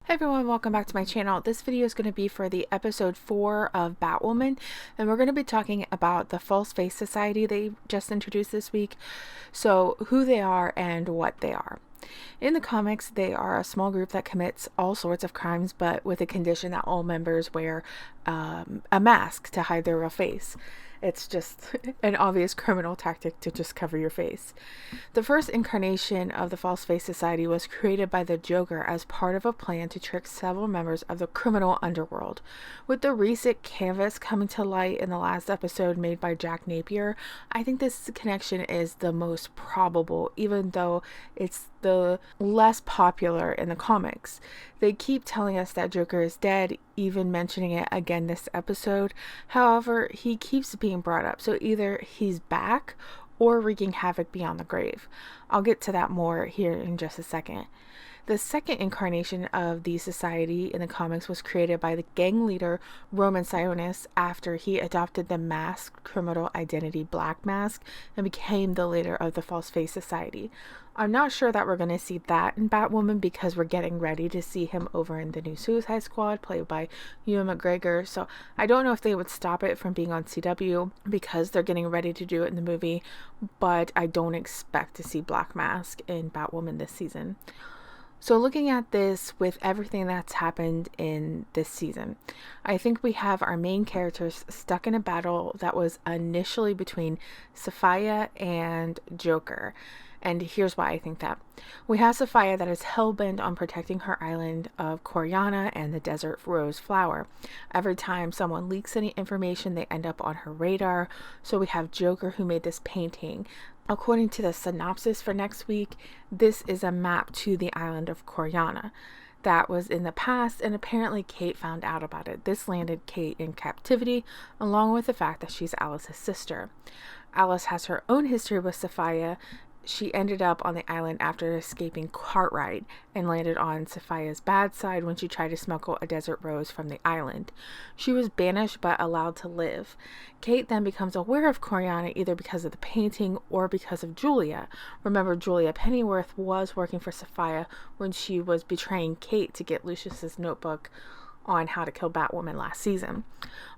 Hey everyone, welcome back to my channel. This video is going to be for the episode 4 of Batwoman, and we're going to be talking about the False Face Society they just introduced this week. So who they are and what they are. In the comics, they are a small group that commits all sorts of crimes, but with a condition that all members wear a mask to hide their real face. It's just an obvious criminal tactic to just cover your face. The first incarnation of the False Face Society was created by the Joker as part of a plan to trick several members of the criminal underworld. With the recent canvas coming to light in the last episode made by Jack Napier, I think this connection is the most probable, even though it's the less popular in the comics. They keep telling us that Joker is dead, even mentioning it again this episode. However, he keeps being brought up, so either he's back or wreaking havoc beyond the grave. I'll get to that more here in just a second. The second incarnation of the society in the comics was created by the gang leader Roman Sionis after he adopted the masked criminal identity Black Mask and became the leader of the False Face Society. I'm not sure that we're going to see that in Batwoman because we're getting ready to see him over in the new Suicide Squad played by Ewan McGregor, so I don't know if they would stop it from being on CW because they're getting ready to do it in the movie, but I don't expect to see Black Mask in Batwoman this season. So looking at this with everything that's happened in this season, I think we have our main characters stuck in a battle that was initially between Sophia and Joker. And here's why I think that. We have Sophia that is hell-bent on protecting her island of Coriana and the desert rose flower. Every time someone leaks any information, they end up on her radar. So we have Joker who made this painting. According to the synopsis for next week, this is a map to the island of Coriana. That was in the past, and apparently Kate found out about it. This landed Kate in captivity, along with the fact that she's Alice's sister. Alice has her own history with Sophia. She ended up on the island after escaping Cartwright and landed on Sophia's bad side when she tried to smuggle a desert rose from the island. She was banished but allowed to live. Kate then becomes aware of Coriana either because of the painting or because of Julia. Remember, Julia Pennyworth was working for Sophia when she was betraying Kate to get Lucius's notebook on how to kill Batwoman last season.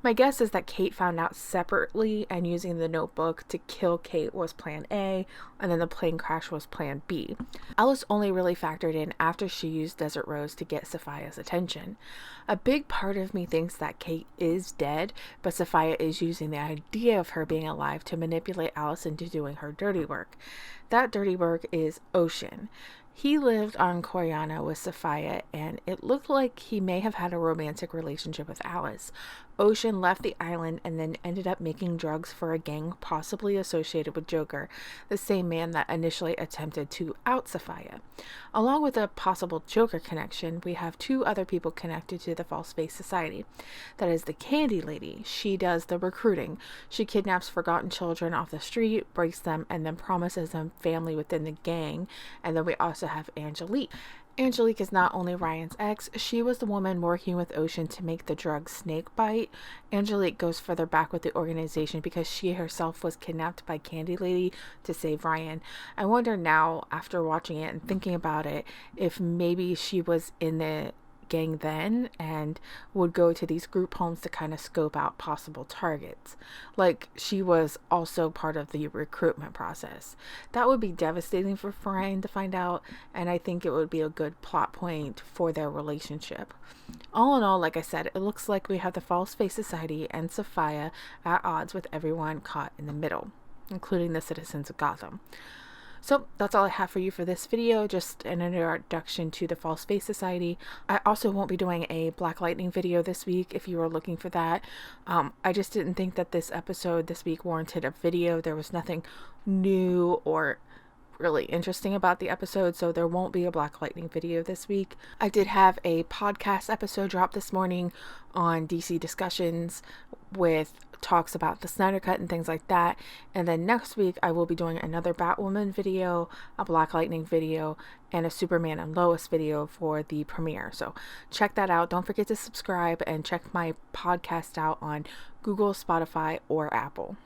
My guess is that Kate found out separately, and using the notebook to kill Kate was plan A, and then the plane crash was plan B. Alice only really factored in after she used Desert Rose to get Sophia's attention. A big part of me thinks that Kate is dead, but Sophia is using the idea of her being alive to manipulate Alice into doing her dirty work. That dirty work is Ocean. He lived on Coriana with Sophia, and it looked like he may have had a romantic relationship with Alice. Ocean left the island and then ended up making drugs for a gang possibly associated with Joker, the same man that initially attempted to out Sophia. Along with a possible Joker connection, we have two other people connected to the False Face Society. That is the Candy Lady. She does the recruiting. She kidnaps forgotten children off the street, breaks them, and then promises them family within the gang. And then we also have Angelique. Angelique is not only Ryan's ex, she was the woman working with Ocean to make the drug Snakebite. Angelique goes further back with the organization because she herself was kidnapped by Candy Lady to save Ryan. I wonder now, after watching it and thinking about it, if maybe she was in the gang then and would go to these group homes to kind of scope out possible targets. Like she was also part of the recruitment process. That would be devastating for Ryan to find out, and I think it would be a good plot point for their relationship. All in all, like I said, it looks like we have the False Face Society and Sophia at odds with everyone caught in the middle, including the citizens of Gotham. So that's all I have for you for this video, just an introduction to the False Face Society. I also won't be doing a Black Lightning video this week if you are looking for that. I just didn't think that this episode this week warranted a video. There was nothing new or really interesting about the episode, so there won't be a Black Lightning video this week. I did have a podcast episode drop this morning on DC discussions with talks about the Snyder Cut and things like that, and then next week I will be doing another Batwoman video, a Black Lightning video, and a Superman and Lois video for the premiere. So check that out. Don't forget to subscribe and check my podcast out on Google, Spotify, or Apple.